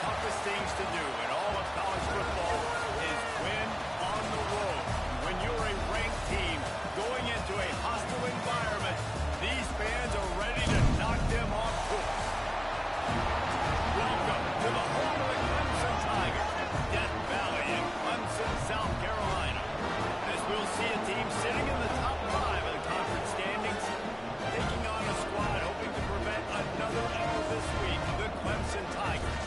toughest things to do in all of college football is win on the road. When you're a ranked team going into a hostile environment, these fans are ready to knock them off course. Welcome to the home of the Clemson Tigers, Death Valley in Clemson, South Carolina. As we'll see a team sitting in the top 5 of the conference standings, taking on a squad hoping to prevent another L this week, the Clemson Tigers.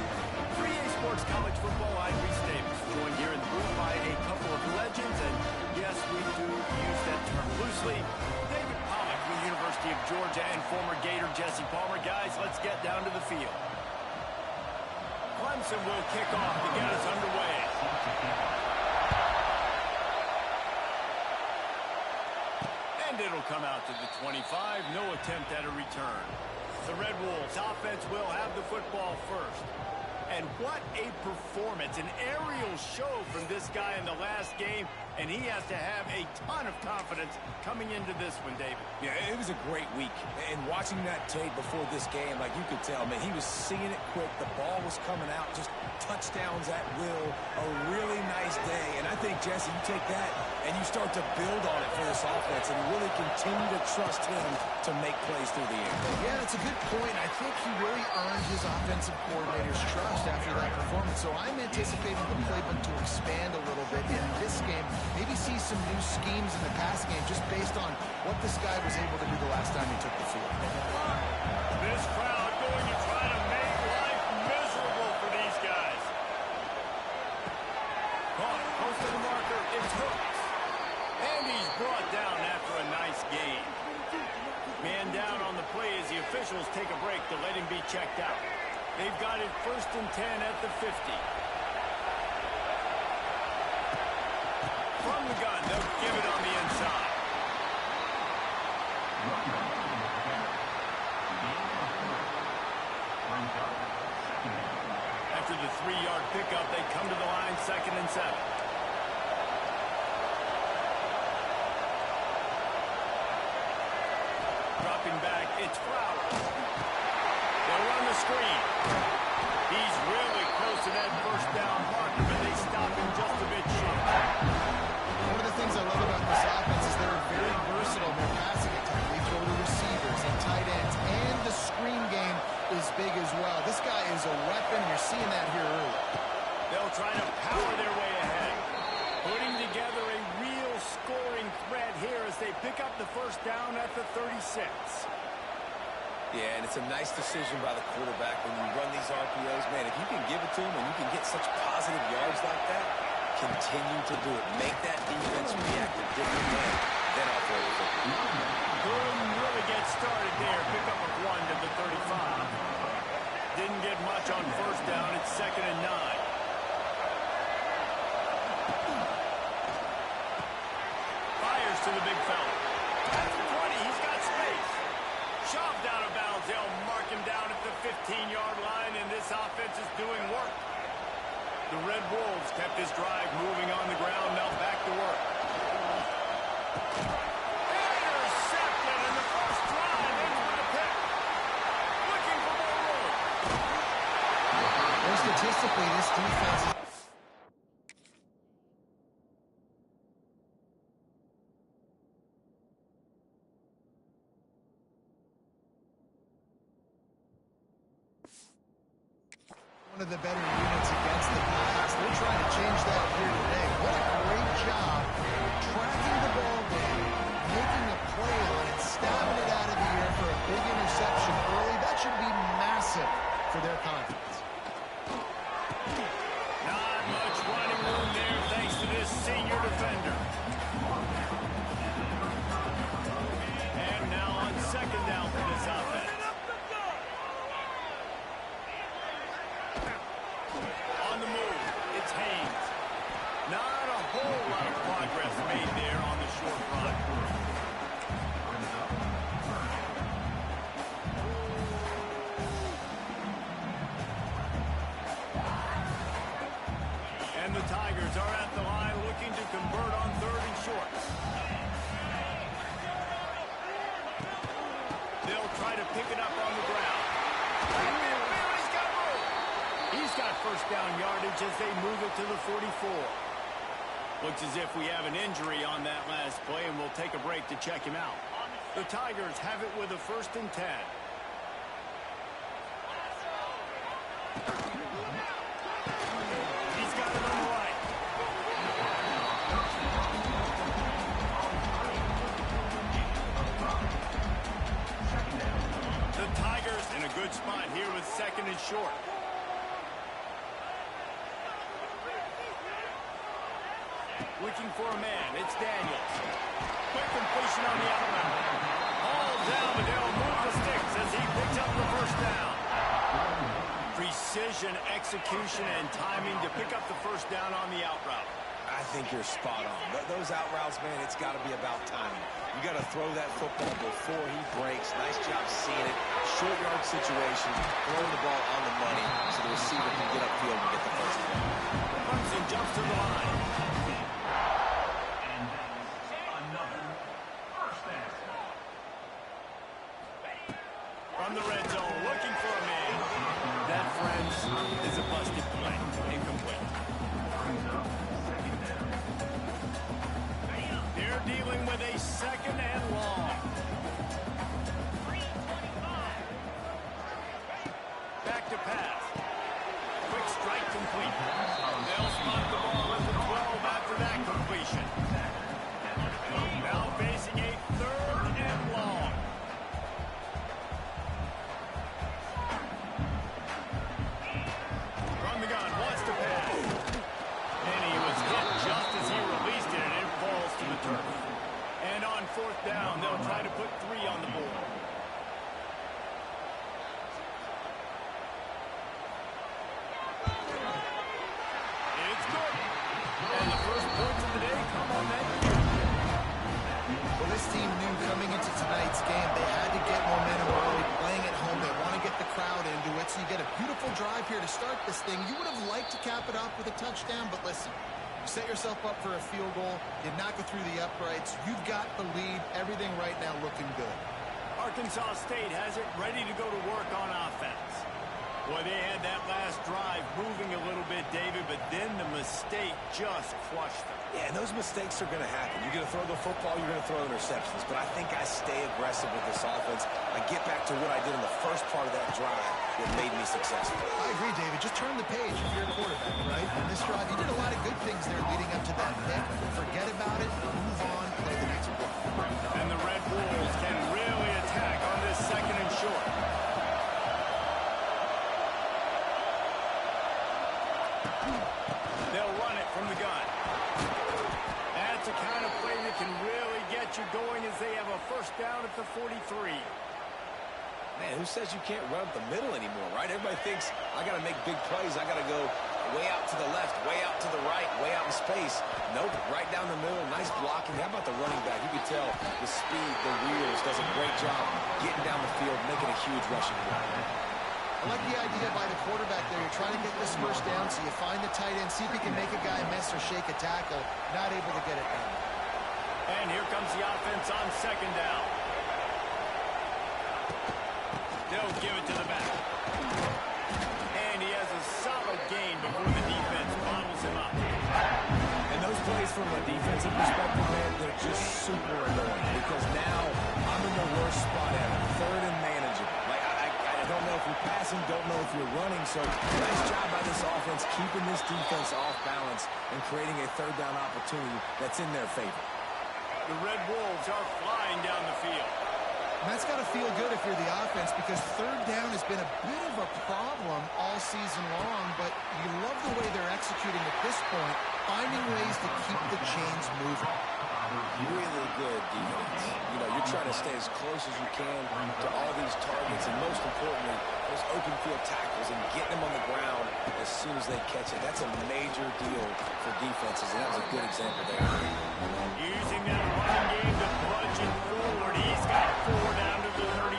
3A Sports College Football, I'm Reese Davis, joined here in the booth by a couple of legends, and yes, we do use that term loosely. David Pollock from the University of Georgia and former Gator Jesse Palmer. Guys, let's get down to the field. Clemson will kick off to get us underway. And it'll come out to the 25. No attempt at a return. The Red Wolves offense will have the football first. And what a performance, an aerial show from this guy in the last game, and he has to have a ton of confidence coming into this one, David. Yeah, it was a great week. And watching that tape before this game, like you could tell, man, he was seeing it quick. The ball was coming out, just touchdowns at will. A really nice day. And I think, Jesse, you take that and you start to build on it for this offense and really continue to trust him to make plays through the air. Yeah, that's a good point. I think he really earned his offensive coordinator's trust after that performance. So I'm anticipating the playbook to expand a little bit in this game. Maybe see some new schemes in the pass game just based on what this guy was able to do the last time he took the field. This crowd going to try to make life miserable for these guys. Caught, close to the marker, it's Hooks. And he's brought down after a nice gain. Man down on the play as the officials take a break to let him be checked out. They've got it 1st and 10 at the 50. From the gun, they'll give it on the inside. After the 3-yard pickup, they come to the line 2nd and 7. Dropping back, it's Flowers. They'll run the screen. He's really close to that 1st down marker, but they stop him just a bit short. One of the things I love about this offense is they're very versatile in their passing attack. They throw to receivers and tight ends, and the screen game is big as well. This guy is a weapon. You're seeing that here early. They'll try to power their way ahead, putting together a real scoring threat here as they pick up the 1st down at the 36. Yeah, and it's a nice decision by the quarterback when you run these RPOs. Man, if you can give it to him and you can get such positive yards like that, continue to do it. Make that defense react a different way than offense. Couldn't really get started there. Pick up a 1 to the 35. Didn't get much on 1st down. It's 2nd and 9. Fires to the big fella. At the 20, he's got space. Shoved out of bounds. They'll mark him down at the 15-yard line, and this offense is doing work. The Red Wolves kept this drive moving on the ground. Now back to work. Intercepted in the 1st drive. Into the pick. Looking for more room. Well, statistically, this defense is one of the better units against the pass. They're trying to change that here today. What a great job tracking the ball down, making a play on it, stabbing it out of the air for a big interception early. That should be massive for their confidence. Not much running room there thanks to this senior defender. And now on 2nd down for this offense. On the move, it's Haynes. Not a whole lot of progress made there on the short run. And the Tigers are at the line looking to convert on 3rd and short. They'll try to pick it up on the ground. He's got 1st down yardage as they move it to the 44. Looks as if we have an injury on that last play, and we'll take a break to check him out. The Tigers have it with a 1st and 10. He's got it on the right. The Tigers in a good spot here with 2nd and short. Looking for a man. It's Daniels. Quick completion on the out route. All down, but they'll move the sticks as he picks up the 1st down. Precision, execution, and timing to pick up the 1st down on the out route. I think you're spot on. Those out routes, man, it's got to be about timing. You got to throw that football before he breaks. Nice job seeing it. Short yard situation, throwing the ball on the money so the receiver can get upfield and get the 1st down. Clemson jumps to the line. From the red zone, looking for a man. That, friends, is a busted play. Incomplete. They're dealing with a 2nd and long. Back to pass. Quick strike complete. They'll spot the ball at the 12 after that completion. Now facing a 3rd and long. From the gun, wants to pass. And he was hit just as he released it, and it falls to the turf. And on 4th down, they'll try to put 3 on the board. It's good. And the 1st points of the day come on that. Well, this team knew coming into tonight's game they had to get momentum early, playing at home. They want to get the crowd into it, so you get a beautiful drive here to start this thing. You would have liked to cap it off with a touchdown, but listen, you set yourself up for a field goal, you knock it through the uprights, you've got the lead, everything right now looking good. Arkansas State has it ready to go to work on offense. Boy, they had that last drive moving a little bit, David, but then the mistake just crushed them. Yeah, and those mistakes are going to happen. You're going to throw the football, you're going to throw interceptions. But I think I stay aggressive with this offense. I get back to what I did in the first part of that drive that made me successful. I agree, David. Just turn the page if you're a quarterback, right? On this drive, you did a lot of good things there leading up to that pick. Forget about it, move on, play the next play. And the Red Wolves can really attack on this 2nd and short. They'll run it from the gun. That's a kind of play that can really get you going as they have a 1st down at the 43. Man, who says you can't run up the middle anymore, right? Everybody thinks, I got to make big plays. I got to go way out to the left, way out to the right, way out in space. Nope, right down the middle, nice blocking. How about the running back? You can tell the speed, the wheels, does a great job getting down the field, making a huge rushing play. I like the idea by the quarterback there. You're trying to get this 1st down, so you find the tight end, see if you can make a guy miss or shake a tackle. Not able to get it done. And here comes the offense on 2nd down. They'll give it to the back. And he has a solid gain before the defense bottles him up. And those plays from a defensive perspective, man, they're just super annoying because now I'm in the worst spot ever. 3rd and manageable. Like, I don't know if you're passing, don't know if you're running. So nice job by this offense keeping this defense off balance and creating a 3rd down opportunity that's in their favor. The Red Wolves are flying down the field. And that's got to feel good if you're the offense because 3rd down has been a bit of a problem all season long, but you love the way they're executing at this point, finding ways to keep the chains moving. Really good defense. You know, you're trying to stay as close as you can to all these targets, and most importantly, those open field tackles and getting them on the ground as soon as they catch it. That's a major deal for defenses, and that was a good example there. Using that running game to bludgeon forward. He's got 4 down to the 35.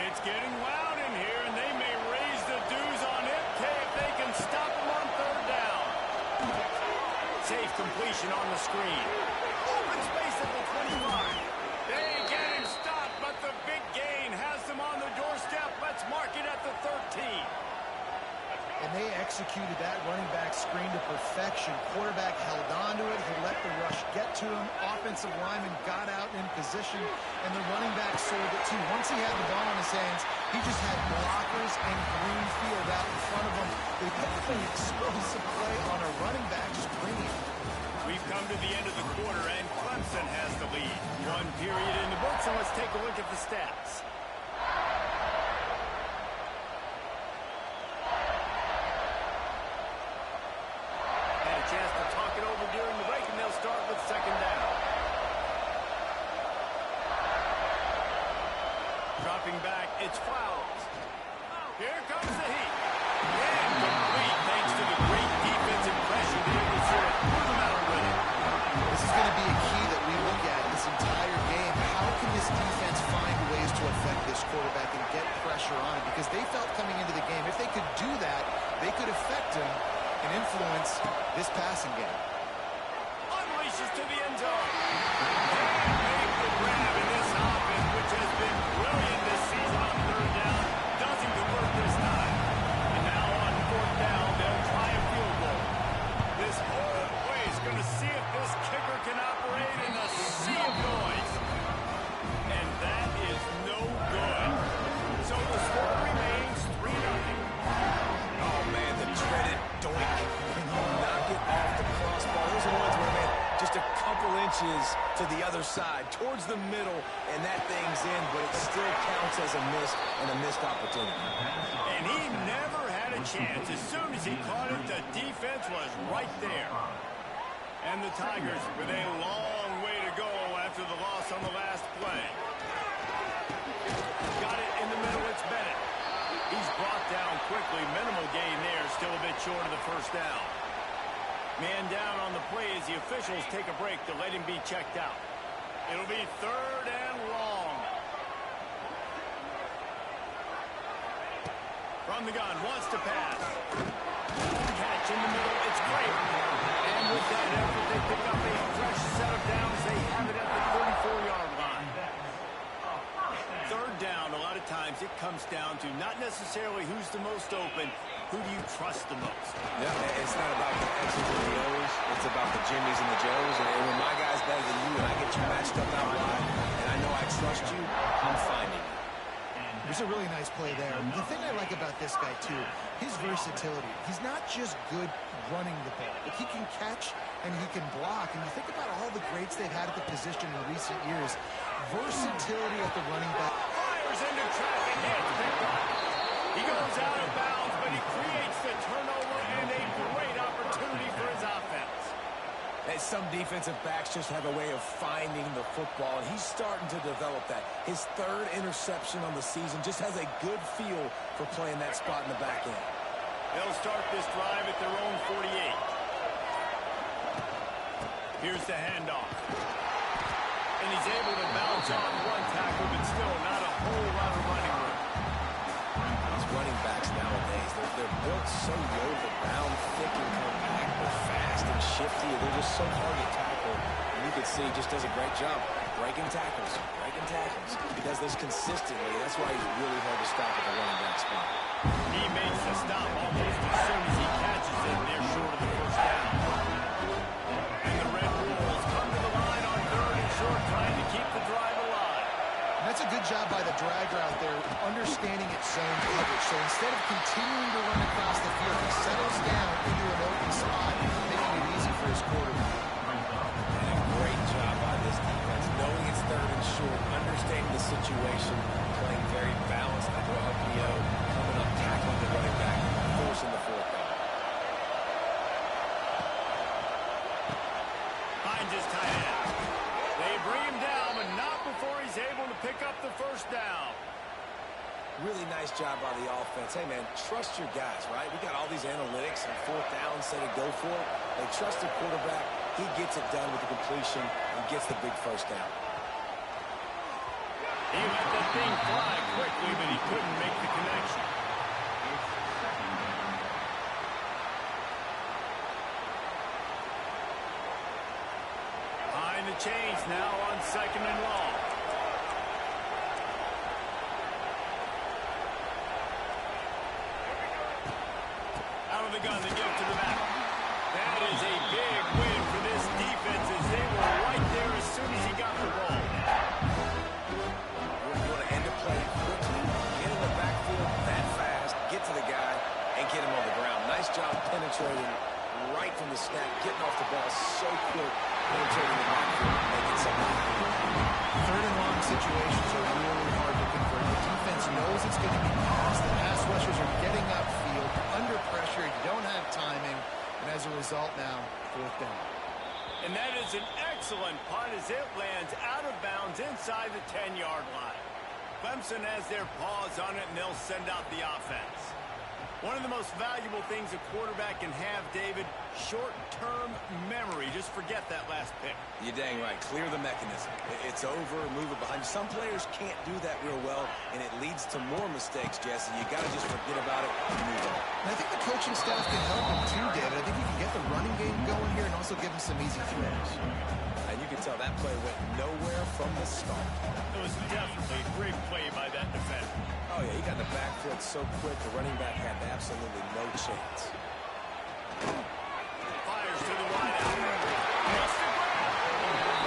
It's getting loud in here, and they may raise the dues on MK if they can stop him on 3rd down. Safe completion on the screen. Open space at the 25. They get him stopped, but the 13. And they executed that running back screen to perfection. Quarterback held on to it. He let the rush get to him. Offensive lineman got out in position, and the running back sold it too. Once he had the ball in his hands, he just had blockers and green field out in front of him. They picked up an explosive play on a running back screen. We've come to the end of the quarter, and Clemson has the lead. One period in the books, and let's take a look at the stats. Chance to talk it over during the break, and they'll start with second down. Dropping back, it's Flowers. Here comes the heat. And complete thanks to the great defensive pressure they able to sort of pull them out with it. This is going to be a key that we look at this entire game. How can this defense find ways to affect this quarterback and get pressure on him? Because they felt coming into the game, if they could do that, they could affect him and influence this passing game. Unleashes to the end zone. And make the grab in this offense, which has been brilliant this season on third down. Doesn't convert this time. And now on fourth down, they'll try a field goal. This whole play is going to see if this kicker can operate in a sea of noise. And that is no good. So the score remains 3-0. Oh, man, the dreaded doink. When you knock it off the crossbar, those are the ones where, man, just a couple inches to the other side, towards the middle, and that thing's in, but it still counts as a miss and a missed opportunity. And he never had a chance. As soon as he caught it, the defense was right there. And the Tigers with a long way to go after the loss on the last play. Got it in the middle, it's Bennett. He's brought down quickly. Minimal gain there. Still a bit short of the first down. Man down on the play as the officials take a break to let him be checked out. It'll be third and long. From the gun, wants to pass. Catch in the middle. It's great. And with that effort, they pick up a fresh set of downs. They have it at the 34-yard line. Third down, a lot of times it comes down to not necessarily who's the most open, who do you trust the most? Yeah, it's not about the X's and the O's, it's about the Jimmies and the Joes. And when my guy's better than you and I get you matched up out wide, and I know I trust you, I'm finding you. There's a really nice play there. The thing I like about this guy, too, his versatility. He's not just good running the ball, but he can catch and he can block. And you think about all the greats they've had at the position in recent years. Versatility at the running back. Fires into traffic. It's picked up. He goes out of bounds, but he creates the turnover and a great opportunity for his offense. Some defensive backs just have a way of finding the football, and he's starting to develop that. His third interception on the season just has a good feel for playing that spot in the back end. They'll start this drive at their own 48. Here's the handoff. And he's able to bounce off one tackle, but still not a whole lot of running room. These running backs nowadays, they're built so low to the ground, thick and compact. They're fast and shifty. They're just so hard to tackle. And you can see he just does a great job breaking tackles, breaking tackles. He does this consistently. That's why he's really hard to stop at the running back spot. He makes the stop almost as soon as he catches it. They're short of the first down. And the Red Bulls come to the line on third and short, trying to keep the drive alive. And that's a good job by the dragger out there, understanding its zone coverage. So instead of continuing to run across the field, he settles down into an open spot, making it easy for his quarterback. And a great job by this defense, knowing it's third and short, understanding the situation, playing very balanced under RPO, coming up, tackling the running back, forcing the fourth down. Finds his tight end. They bring him down, but not before he's able to pick up the first down. Really nice job by the offense. Hey, man, trust your guys, right? We got all these analytics and fourth down, say to go for it. They trust the quarterback. He gets it done with the completion and gets the big first down. He let that thing fly quickly, but he couldn't make the connection. Behind the chains now on second and long. from the gun to give to the back. That is a big win for this defense as they were right there as soon as he got the ball. We're going to end the play quickly, get in the backfield that fast, get to the guy, and get him on the ground. Nice job penetrating right from the snap, getting off the ball so quick, penetrating the backfield, making something. Third and long situations are really hard to convert. The defense knows it's going to be passed. The pass rushers are getting upfield, under pressure. You don't have timing. And as a result now, fourth down. And that is an excellent punt as it lands out of bounds inside the 10-yard line. Clemson has their paws on it, and they'll send out the offense. One of the most valuable things a quarterback can have, David, short-term memory. Just forget that last pick. You're dang right. Clear the mechanism. It's over, move it behind you. Some players can't do that real well, and it leads to more mistakes, Jesse. You got to just forget about it and move on. And I think the coaching staff can help him too, David. I think he can get the running game going here and also give him some easy throws. And you can tell that play went nowhere from the start. It was definitely a great play by that defender. Oh, yeah, he got the backfield so quick, the running back had absolutely no chance. Fires to the wideout. Missed the grab.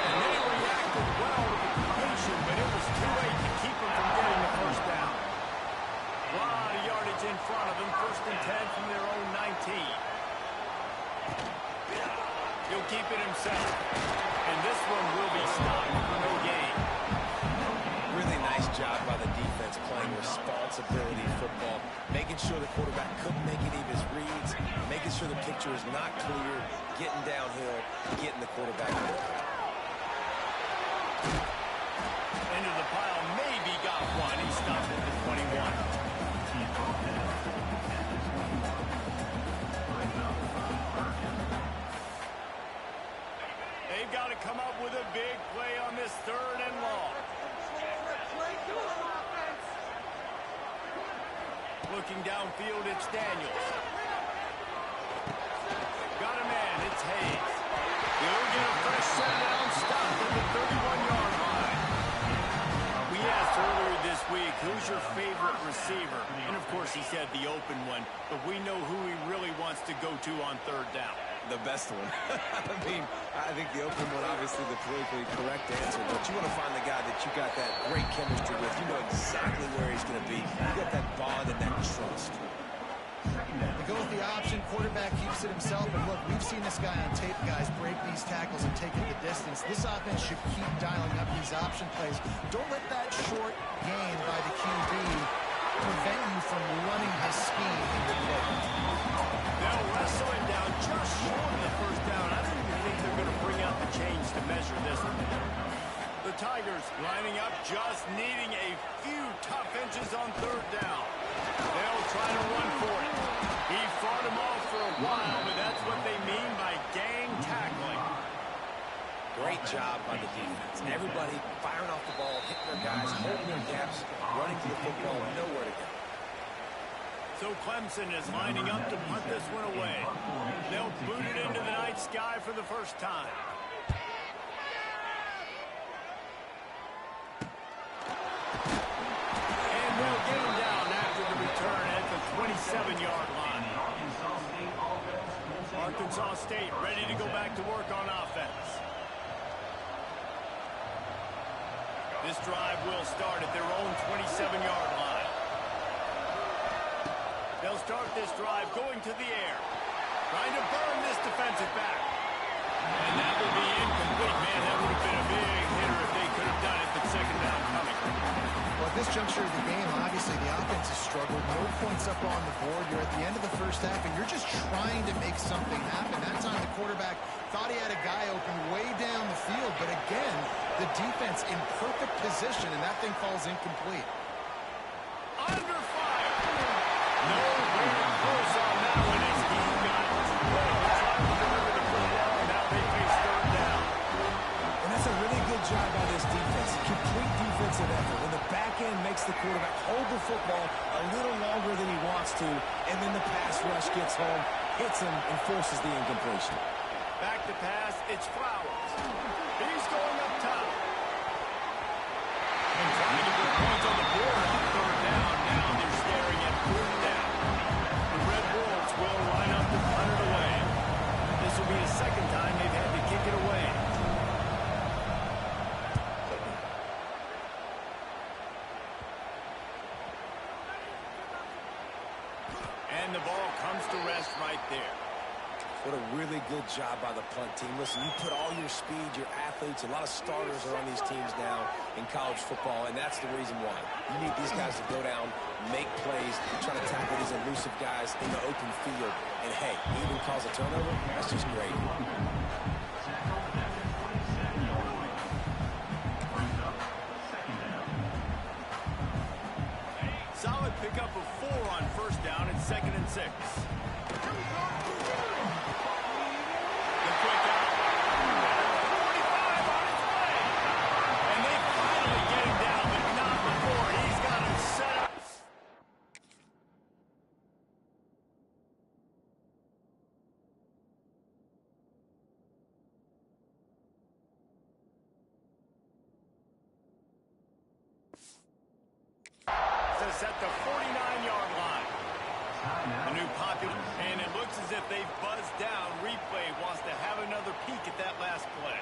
And they reacted well to the completion, but it was too late to keep him from getting the first down. A lot of yardage in front of him. First and 10 from their own 19. He'll keep it himself. And this one will be stopped for no gain. Really nice job by the defense playing responsibility football, making sure the quarterback couldn't make any of his reads, making sure the picture is not clear, getting downhill, getting the quarterback in. Into the pile, maybe got one. He stopped at the 21. They've got to come up with a big play on this third and long. Looking downfield, it's Daniels. Got a man, it's Hayes. He'll get a fresh set down, stop at the 31-yard line. We asked earlier this week, who's your favorite receiver? And of course he said the open one, but we know who he really wants to go to on third down. The best one. I think the open one, obviously the politically correct answer, but you want to find the guy that you got that great chemistry with. You know exactly where he's going to be. You got that bond and that trust. They go with the option. Quarterback keeps it himself. And look, we've seen this guy on tape, guys, break these tackles and take it the distance. This offense should keep dialing up these option plays. Don't let that short gain by the QB prevent you from running his scheme in your play. They'll wrestle him down just short of the first down. I don't even think they're going to bring out the chains to measure this one. The Tigers lining up, just needing a few tough inches on third down. They'll try to run for it. He fought him off for a while, but that's what they mean by gang tackling. Great job by the defense. Everybody firing off the ball, hitting their guys, holding their gaps, running to the football, nowhere to go. So Clemson is lining up to punt this one away. They'll boot it into the night sky for the first time. And they'll get him down after the return at the 27-yard line. Arkansas State ready to go back to work on offense. This drive will start at their own 27-yard line. They'll start this drive going to the air. Trying to burn this defensive back. And that will be incomplete. Man, that would have been a big hitter if they could have done it, but second down coming. Well, at this juncture of the game, obviously the offense has struggled. No points up on the board. You're at the end of the first half, and you're just trying to make something happen. That time the quarterback thought he had a guy open way down the field, but again, the defense in perfect position, and that thing falls incomplete. Under fire. Nowhere close on that one as he got 12 trying to deliver the football, and now they face third down. And that's a really good job by this defense. Complete defensive effort. When the back end makes the quarterback hold the football a little longer than he wants to, and then the pass rush gets home, hits him, and forces the incompletion. Back to pass, it's Flowers. He's going up top. And trying to put points on the board on third down. Now they're staring at fourth down. The Red Wolves will line up And the ball comes to rest right there. What a really good job by the punt team. Listen, you put all your speed, your athletes, a lot of starters are on these teams now in college football, and that's the reason why. You need these guys to go down, make plays, try to tackle these elusive guys in the open field. And, hey, even cause a turnover, that's just great. Solid pickup of 4 on first down and 2nd and 6. At the 49-yard line. A new popular, and it looks as if they've buzzed down. Replay wants to have another peek at that last play.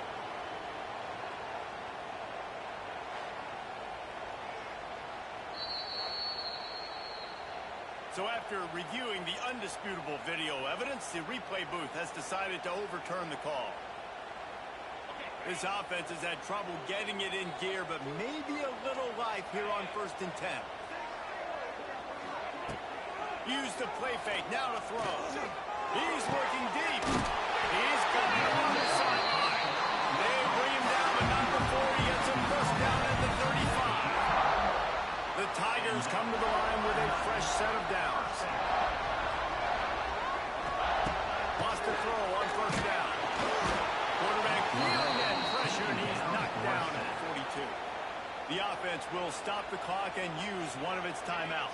So after reviewing the undisputable video evidence, the replay booth has decided to overturn the call. This offense has had trouble getting it in gear, but maybe a little life here on 1st and 10. Use the play fake, now to throw. He's looking deep. He's got it on the sideline. They bring him down, but not before he gets him first down at the 35. The Tigers come to the line with a fresh set of downs. Lost the throw on first down. Quarterback feeling that pressure, and he's knocked down at 42. The offense will stop the clock and use one of its timeouts.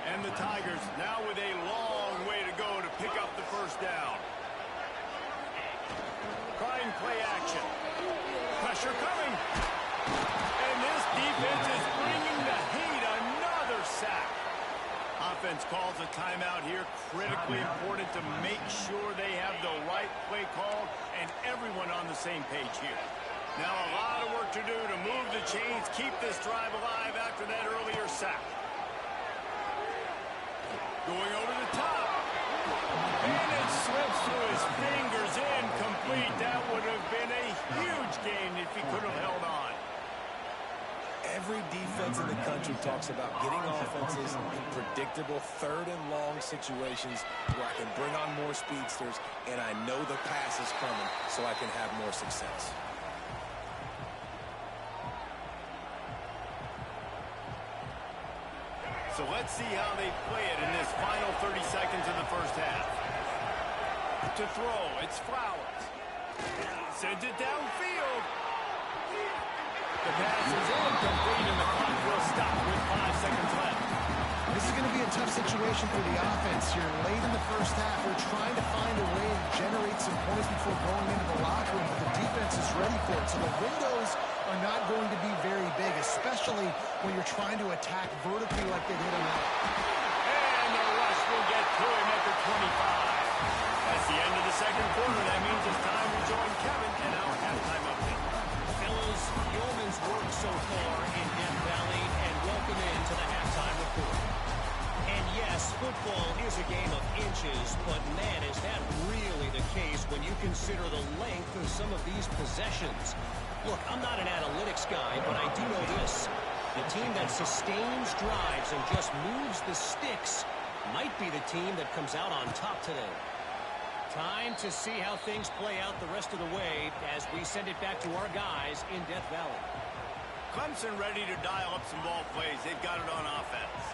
And the Tigers now with a long way to go to pick up the first down. Trying play action. Pressure coming. And this defense is bringing the heat. Another sack. Offense calls a timeout here. Critically important to make sure they have the right play called and everyone on the same page here. Now a lot of work to do to move the chains, keep this drive alive after that earlier sack. Going over the top. And it slips through his fingers, incomplete. That would have been a huge gain if he could have held on. Every defense in the country talks about getting offenses in predictable 3rd and long situations where I can bring on more speedsters and I know the pass is coming so I can have more success. So let's see how they play it in this final 30 seconds of the first half. To throw, it's Flowers. Sends it downfield. The pass is incomplete, and the clock will stop with 5 seconds left. This is going to be a tough situation for the offense here. Late in the first half, we're trying to find a way to generate some points before going into the locker room, but the defense is ready for it. So the windows are not going to be very big, especially when you're trying to attack vertically like they did on that. And the rush will get to him at the 25. That's the end of the second quarter. That means it's time to join Kevin and our halftime update. Fellas, yeoman's work so far in Death Valley, and welcome into the halftime report. And yes, football is a game of inches, but man, is that really the case when you consider the length of some of these possessions. Look, I'm not an analytics guy, but I do know this. The team that sustains drives and just moves the sticks might be the team that comes out on top today. Time to see how things play out the rest of the way as we send it back to our guys in Death Valley. Clemson ready to dial up some ball plays. They've got it on offense.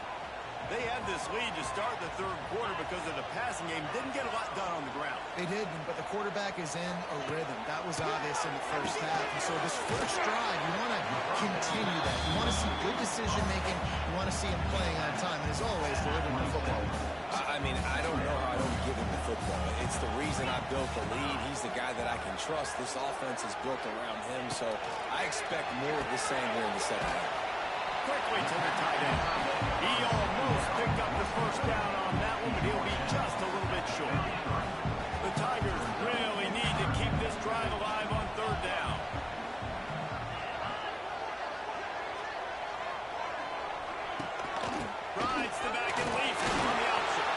They had this lead to start the third quarter because of the passing game. Didn't get a lot done on the ground. They did, but the quarterback is in a rhythm. That was obvious in the first half. And so this first drive, you want to continue that. You want to see good decision-making. You want to see him playing on time. And as always, delivering the football. I mean, I don't know how I don't give him the football. It's the reason I built the lead. He's the guy that I can trust. This offense is built around him, so I expect more of the same here in the second half. Quickly to the tight end. He almost picked up the first down on that one, but he'll be just a little bit short. The Tigers really need to keep this drive alive on third down. Rides the back and leaves it from the option.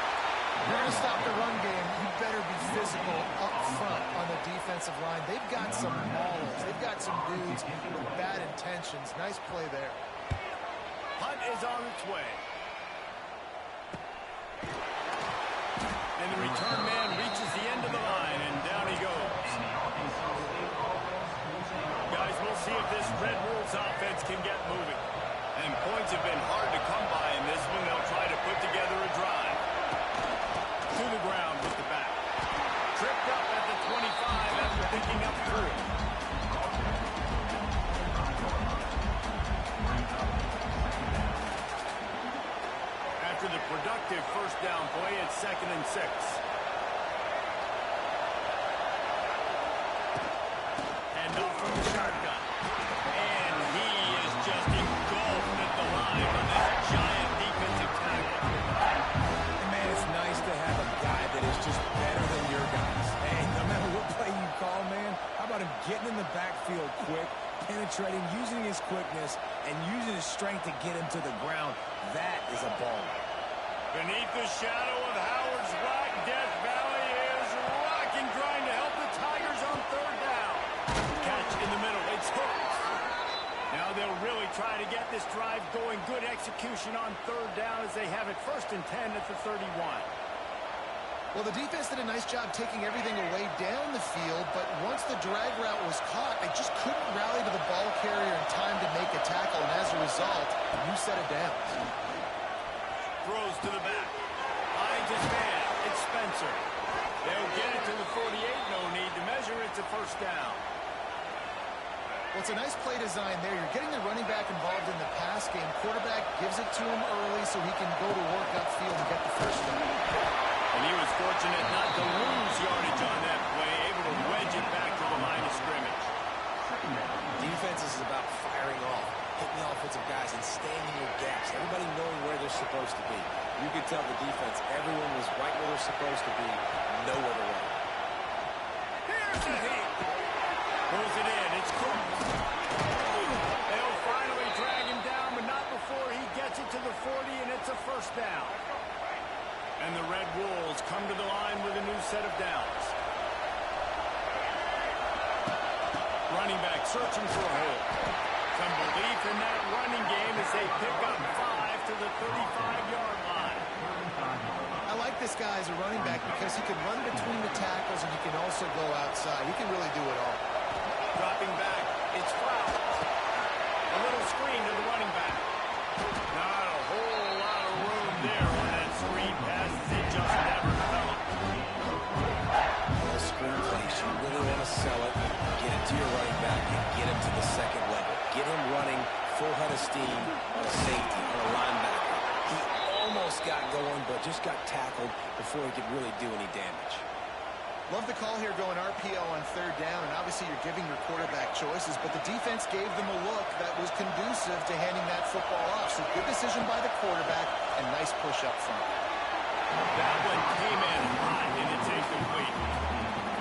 physical up front on the defensive line. They've got some maulers. They've got some dudes with bad intentions. Nice play there. Punt is on its way. And the return man reaches the end of the line, and down he goes. Guys, we'll see if this Red Wolves offense can get moving. And points have been hard to come by in this one. They'll try to put together a drive. To the ground with the back. Tripped up at the 25 after picking up 3. After the productive first down play, it's 2nd and 6. And off from the shotgun. And he is just engulfed at the line on this giant defensive tackle. Man, it's nice to have a guy that is just better than your guys. Hey, no matter what play you call, man, how about him getting in the backfield quick, penetrating, using his quickness, and using his strength to get him to the ground? That is a ball. Beneath the shadow of Howard's Rock, Death Valley is rocking, trying to help the Tigers on 3rd down. Catch in the middle. It's hooked. Now they'll really try to get this drive going. Good execution on 3rd down as they have it 1st and 10 at the 31. Well, the defense did a nice job taking everything away down the field, but once the drag route was caught, they just couldn't rally to the ball carrier in time to make a tackle, and as a result, a new set of downs. Throws to the back. Finds his man. It's Spencer. They'll get it to the 48. No need to measure. It's a 1st down. Well, it's a nice play design there. You're getting the running back involved in the pass game. Quarterback gives it to him early so he can go to work upfield and get the 1st down. And he was fortunate not to lose yardage on that play, able to wedge it back to the line of scrimmage. Defense is about firing off, hitting the offensive guys, and staying in your gaps. Everybody knowing where they're supposed to be. You could tell the defense, everyone was right where they're supposed to be, no other way. Here's the heat. Pulls it in. It's Cook. They'll finally drag him down, but not before he gets it to the 40, and it's a 1st down. And the Red Wolves come to the line with a new set of downs. Running back searching for a hole. Some belief in that running game as they pick up 5 to the 35-yard line. I like this guy as a running back because he can run between the tackles and he can also go outside. He can really do it all. Dropping back, it's foul. A little screen to the running back. Not a whole lot of room there on that screen pass as it just never developed. Well, screen plays, you really want to sell it, get it to your running back, and get him to the 2nd level. Get him running full head of steam on a safety, on a linebacker. He almost got going, but just got tackled before he could really do any damage. Love the call here going RPO on 3rd down, and obviously you're giving your quarterback choices, but the defense gave them a look that was conducive to handing that football off. So good decision by the quarterback and nice push up front. That one came in hot, and it's incomplete.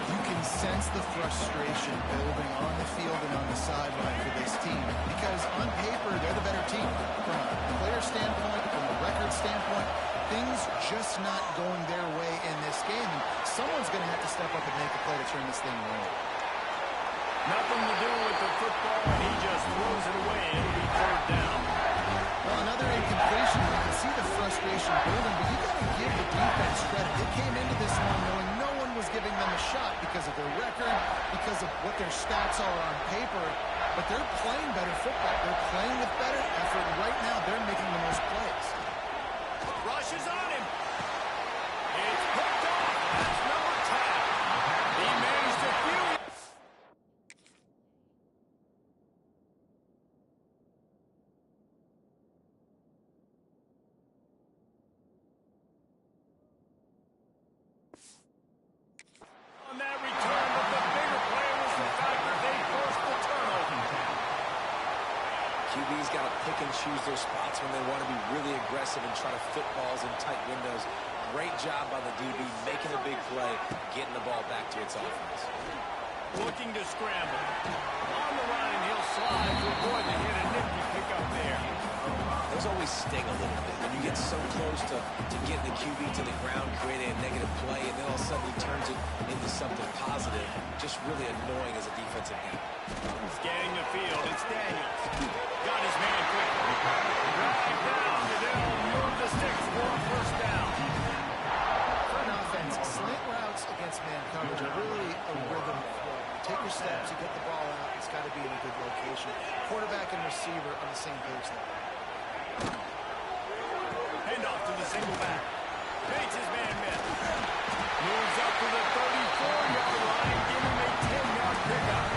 You can sense the frustration building on the field and on the sideline for this team because on paper they're the better team. From a player standpoint, from a record standpoint, things just not going their way in this game. And someone's going to have to step up and make a play to turn this thing around. Nothing to do with the football, and he just throws it away. It'll be 3rd down. Well, another incompletion. You can see the frustration building, but you got to give the defense credit. They came into this one knowing no one was giving them a shot because of their record, because of what their stats are on paper, but they're playing better football. They're playing with better effort. Right now, they're making the most plays. Rush is on him. It's picked off. That's number 10. He managed to feel it. On that return, but the bigger play was the fact that they forced the turnover. QB's got to pick and choose their spots when they want to be really aggressive and try to fit balls in tight windows. Great job by the DB, making a big play, getting the ball back to its offense. Looking to scramble. On the run, and he'll slide to avoid the hit. A nifty pickup there. Those always sting a little bit. When you get so close to getting the QB to the ground, creating a negative play, and then all of a sudden he turns it into something positive. Just really annoying as a defensive guy. Scanning the field, it's Daniels. Got his man quick. Drag down, and they'll move the sticks for a first down. For an offense, slant routes against man coverage are really a rhythm flow. You take your steps, you get the ball out, it's got to be in a good location. Quarterback and receiver on the same page there. Handoff to the single back. Bates his man missed. Moves up to the 34-yard line, giving him a 10-yard pickup.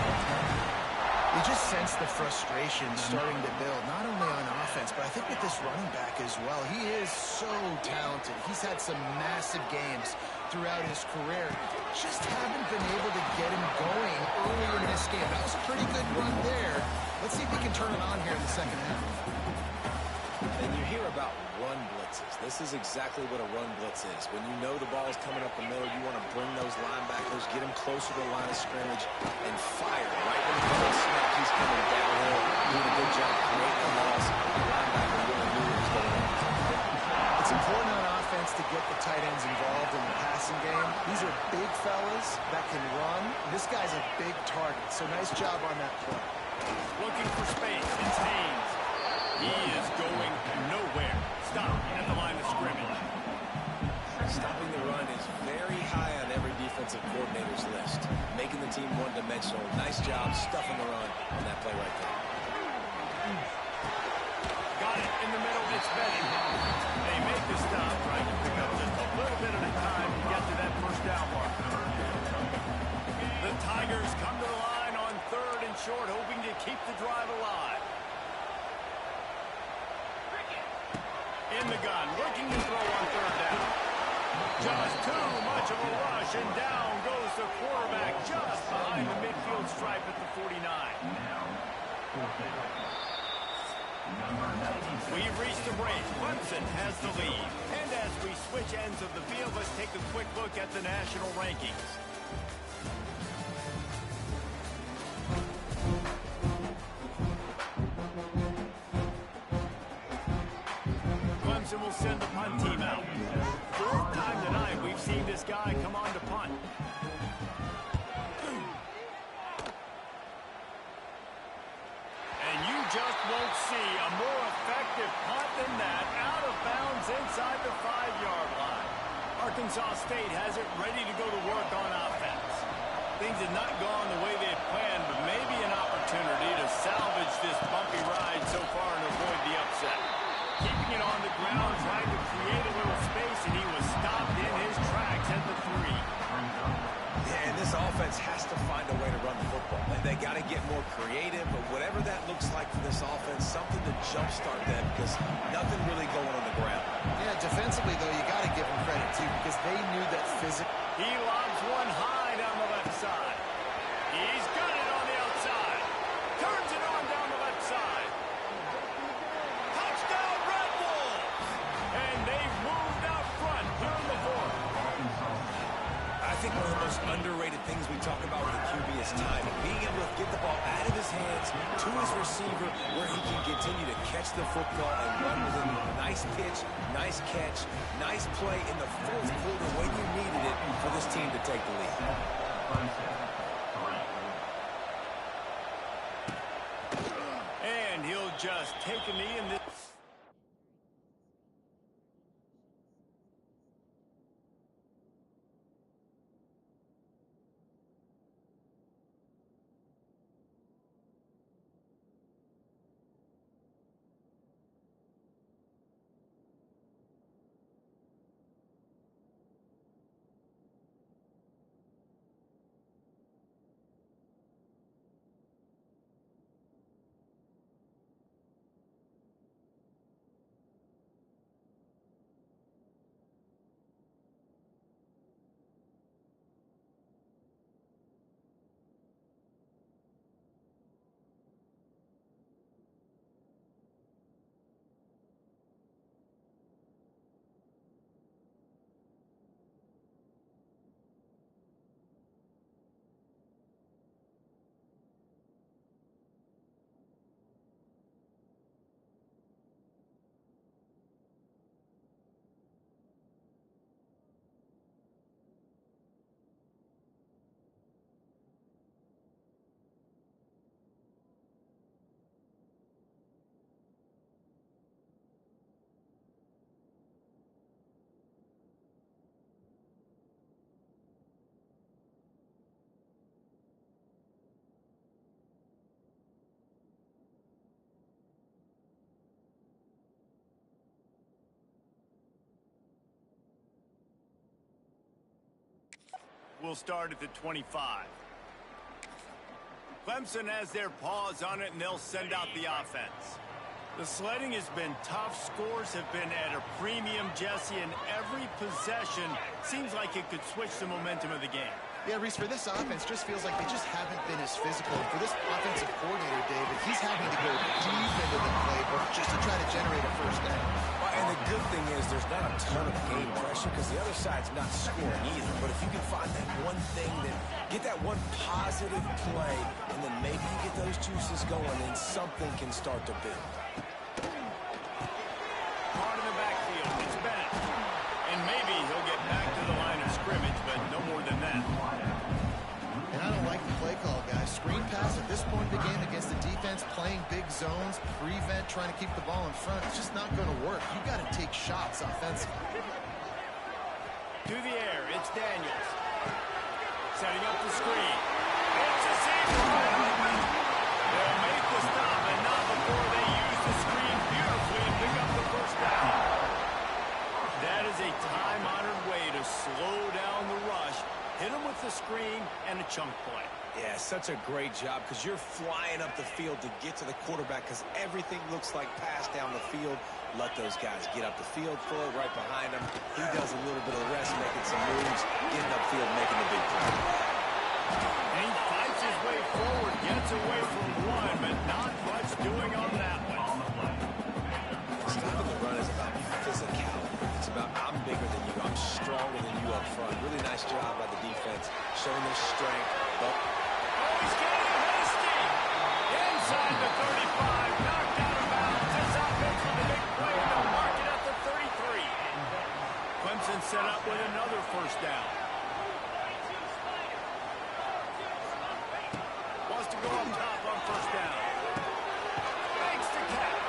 You just sense the frustration starting to build, not only on offense, but I think with this running back as well. He is so talented. He's had some massive games throughout his career. Just haven't been able to get him going early in this game. That was a pretty good run there. Let's see if he can turn it on here in the second half. And you hear about run blitzes. This is exactly what a run blitz is. When you know the ball is coming up the middle, you want to bring those linebackers, get them closer to the line of scrimmage, and fire. Right when the ball snap, he's coming downhill, doing a good job creating a loss. The linebacker really knew what was going on. It's important on offense to get the tight ends involved in the passing game. These are big fellas that can run. This guy's a big target, so nice job on that play. Looking for space, it's Haynes. He is going nowhere. Stop at the line of scrimmage. Stopping the run is very high on every defensive coordinator's list. Making the team one-dimensional. Nice job stuffing the run on that play right there. Got it in the middle. It's Betty. They make the stop, trying to pick up just a little bit at a time to get to that first down mark. The Tigers come to the line on 3rd and short, hoping to keep the drive alive. In the gun, looking to throw on 3rd down. Just too much of a rush, and down goes the quarterback just behind the midfield stripe at the 49. We've reached the break. Clemson has the lead. And as we switch ends of the field, let's take a quick look at the national rankings. Clemson will send the punt team out. 4th time tonight we've seen this guy come on to punt. And you just won't see a more effective punt than that, out of bounds inside the 5-yard line. Arkansas State has it ready to go to work on offense. Things have not gone the way they had planned, but maybe an opportunity to salvage this bumpy ride so far and avoid the upset. Keeping it on the ground, trying to create a little space, and he was stopped in his tracks at the 3. Yeah, and this offense has to find a way to run the football. They got to get more creative, but whatever that looks like for this offense, something to jumpstart them, because nothing really going on the ground. Yeah, defensively, though, you got to give them credit, too, because they knew that physical. He lobs one high down the left side. He's got it on the outside. Turns it on down the left side. Touchdown, Red Bulls! And they've moved out front here in the 4th. I think one of the most underrated things we talk about with the QB is timing. Being able to get the ball out of his hands to his receiver where he can continue to catch the football and run with it. Nice pitch, nice catch, nice play in the 4th quarter when you needed it for this team to take the lead. And he'll just take a knee in this. will start at the 25. Clemson has their paws on it, and they'll send out the offense. The sledding has been tough. Scores have been at a premium, Jesse, and every possession seems like it could switch the momentum of the game. Yeah, Reese, for this offense, just feels like they just haven't been as physical. And for this offensive coordinator, David, he's having to go deep into the playbook just to try to generate a first down. And the good thing is there's not a ton of game pressure because the other side's not scoring either. But if you can find that one thing, then get that one positive play, and then maybe you get those juices going, and something can start to build. Hard in the backfield, it's Bennett. And maybe he'll get back to the line of scrimmage, but no more than that. And I don't like the play call, guys. Screen pass at this point in the game against the defense, playing big zones, prevent, trying to keep the ball in front. It's just not going to work. You got to take shots offensively. To the air, it's Daniels. Setting up the screen. It's a safety. They'll make the stop, and not before they use the screen beautifully and pick up the first down. That is a time-honored way to slow down the rush, hit them with the screen, and a chunk play. Yeah, such a great job because you're flying up the field to get to the quarterback because everything looks like pass down the field. Let those guys get up the field, throw it right behind him. He does a little bit of the rest, making some moves, getting upfield, making the big play. And he fights his way forward, gets away from one, but not much doing on that one. Stopping the run is about physicality. It's about I'm bigger than you, I'm stronger than you up front. Really nice job by the defense, showing their strength. But He's getting ahead of steam. Inside the 35, knocked out of bounds. This offense with a big play to mark it at the 33. Clemson set up with another first down. Wants to go up top on first down. Makes the catch.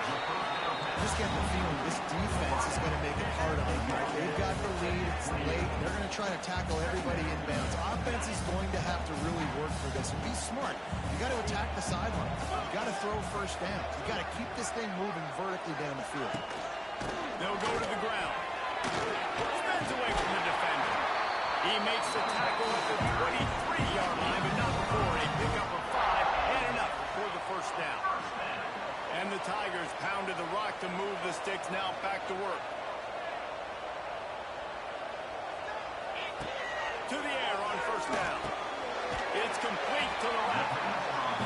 Just get the feeling this defense is going to make it hard on them. Right? They've got the lead. It's late. They're going to try to tackle everybody inbounds. Offense is going to have to really work for this and be smart. You got to attack the sidelines. You got to throw first down. You got to keep this thing moving vertically down the field. They'll go to the ground. Spins away from the defender. He makes the tackle at the 23-yard line, but not before a pickup of 5 and enough for the first down. And the Tigers pounded the rock to move the sticks, now back to work. To the air on first down. It's complete to the left.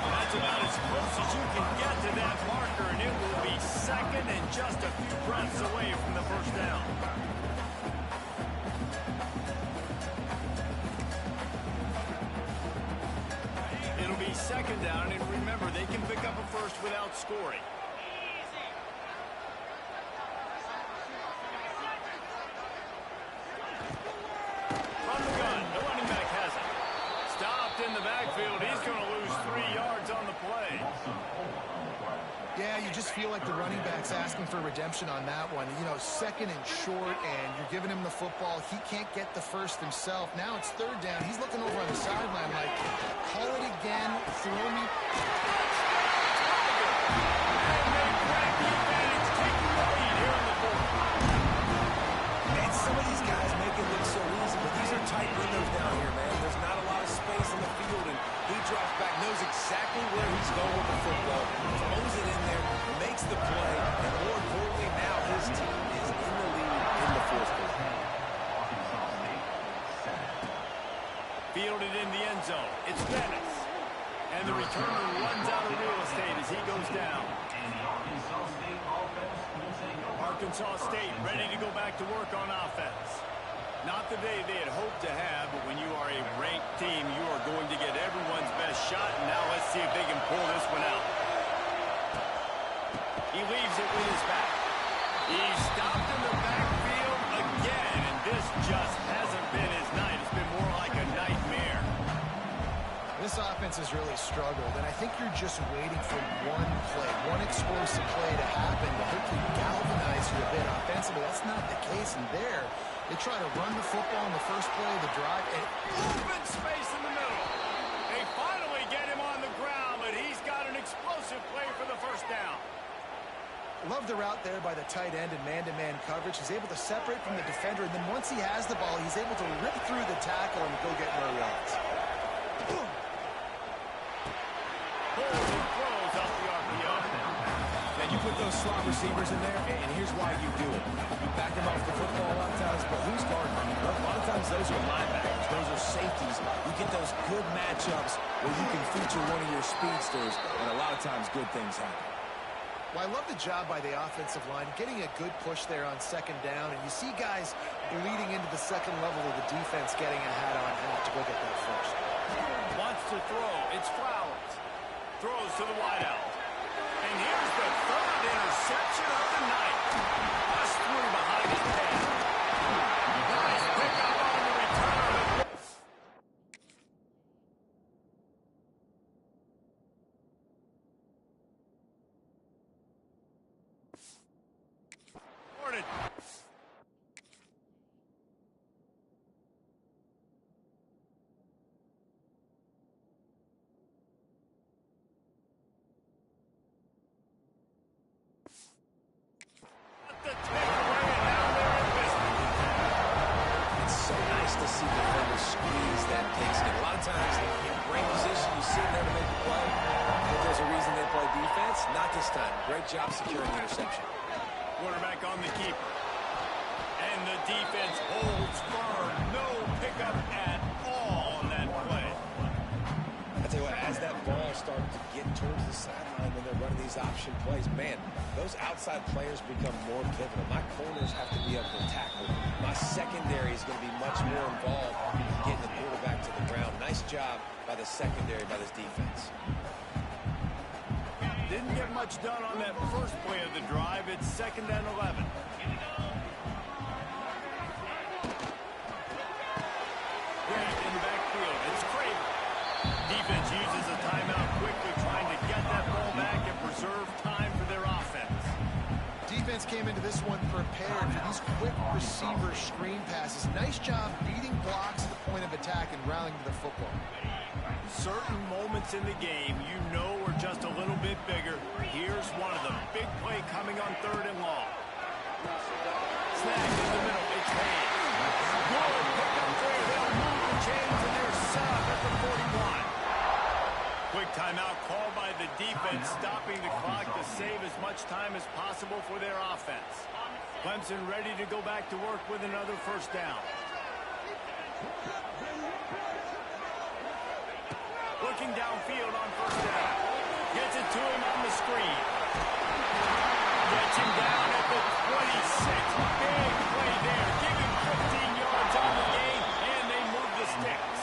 That's about as close as you can get to that marker, and it will be second and just a few breaths away from the first down. It'll be second down, and remember, they can pick up a first without scoring. From the gun, the running back has it. Stopped in the backfield. He's going to lose 3 yards on the play. Yeah, you just feel like the running back's asking for redemption on that one. You know, second and short, and you're giving him the football. He can't get the first himself. Now it's third down. He's looking over on the sideline like, call it again, throw me. And some of these guys make it look so easy, but these are tight windows down here, man. There's not a lot of space in the field, and he drops back, knows exactly where he's going with the football, throws it in there, makes the play, and more importantly, now his team is in the lead in the fourth quarter. Fielded in the end zone. It's Bennett. And the returner runs out of real estate as he goes down. Arkansas State ready to go back to work on offense. Not the day they had hoped to have, but when you are a ranked team, you are going to get everyone's best shot. And now let's see if they can pull this one out. He leaves it with his back. He's stopped in the backfield again, and this just hasn't been his night. It's been more like a nightmare. This offense has really struggled, and I think you're just waiting for one play, one explosive play to happen to hopefully galvanize you a bit offensively. That's not the case in there. They try to run the football in the first play of the drive, and Open space in the middle. They finally get him on the ground, but he's got an explosive play for the first down. Love the route there by the tight end in man-to-man coverage. He's able to separate from the defender, and then once he has the ball, he's able to rip through the tackle and go get more yards. Throws out the RPO. And you put those slot receivers in there, and here's why you do it. You back them off the football a lot of times, but who's guarding them? A lot of times those are linebackers. Those are safeties. You get those good matchups where you can feature one of your speedsters, and a lot of times good things happen. Well, I love the job by the offensive line, getting a good push there on second down, and you see guys bleeding into the second level of the defense getting a hat-on-hat to go get that first. Wants to throw. It's Flowers. Throws to the wideout. And here's the third interception of the night. Bust through behind his head. Nice pickup on the return. The takeaway, and now they're in business. It's so nice to see defenders squeeze that pigskin. A lot of times, in great position, you sit there to make the play. But there's a reason they play defense. Not this time. Great job securing the interception. Quarterback on the keeper. And the defense holds firm. No pickup at all on that play. I tell you what, as that ball starts to get towards the sideline when they're running these option plays, man, those outside players become more pivotal. My corners have to be able to tackle. My secondary is going to be much more involved in getting the quarterback to the ground. Nice job by the secondary, by this defense. Didn't get much done on that first play of the drive. It's 2nd and 11. Grant in the backfield. It's Craven. Defense uses a timeout quickly, trying to get that ball back and preserve time for their offense. Defense came into this one prepared for these quick receiver screen passes. Nice job beating blocks at the point of attack and rallying to the football. Certain moments in the game you know are just a little bit bigger. Here's one of them. Big play coming on 3rd and long. Snag in the middle. It's Hayes. Good pickup there. They'll move the chains and they're set up at the 41. Quick timeout called by the defense, stopping the clock to save as much time as possible for their offense. Clemson ready to go back to work with another first down. Looking downfield on first down. Gets it to him on the screen. Gets him down at the 26. Big play there. Give him 15 yards on the game, and they move the sticks.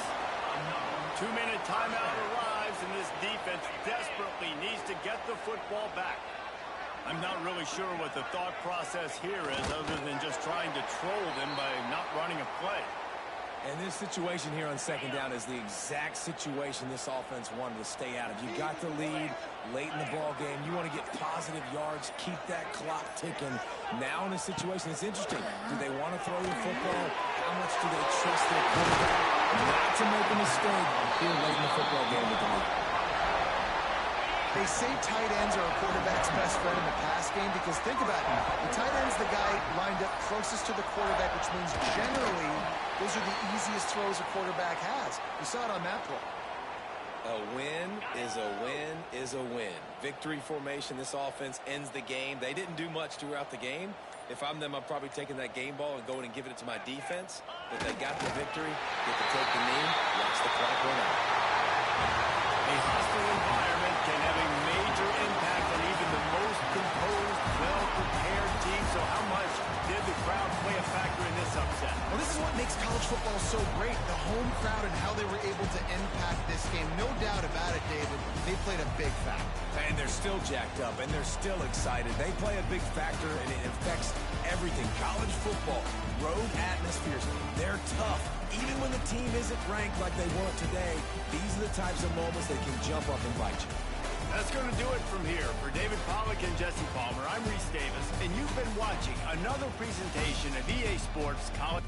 2-minute timeout arrives, and this defense desperately needs to get the football back. I'm not really sure what the thought process here is, other than just trying to troll them by not running a play. And this situation here on 2nd down is the exact situation this offense wanted to stay out of. You got the lead late in the ball game. You want to get positive yards, keep that clock ticking. Now in a situation, it's interesting. Do they want to throw the football? How much do they trust their quarterback not to make a mistake here late in the football game with the lead? They say tight ends are a quarterback's best friend in the pass game because think about it. The tight end's the guy lined up closest to the quarterback, which means generally those are the easiest throws a quarterback has. You saw it on that play. A win is a win is a win. Victory formation, this offense ends the game. They didn't do much throughout the game. If I'm them, I'm probably taking that game ball and going and giving it to my defense. But they got the victory, get to take the knee, watch the clock run out. A hostile environment can have a major impact on even the most composed, well-prepared team. So how much did the crowd play a factor in this upset? Well, this is what makes college football so great, the home crowd and how they were able to impact this game. No doubt about it, David. They played a big factor. And they're still jacked up, and they're still excited. They play a big factor, and it affects everything. College football, road atmospheres, they're tough. Even when the team isn't ranked like they weren't today, these are the types of moments that can jump up and bite you. That's going to do it from here. For David Pollack and Jesse Palmer, I'm Reese Davis, and you've been watching another presentation of EA Sports College.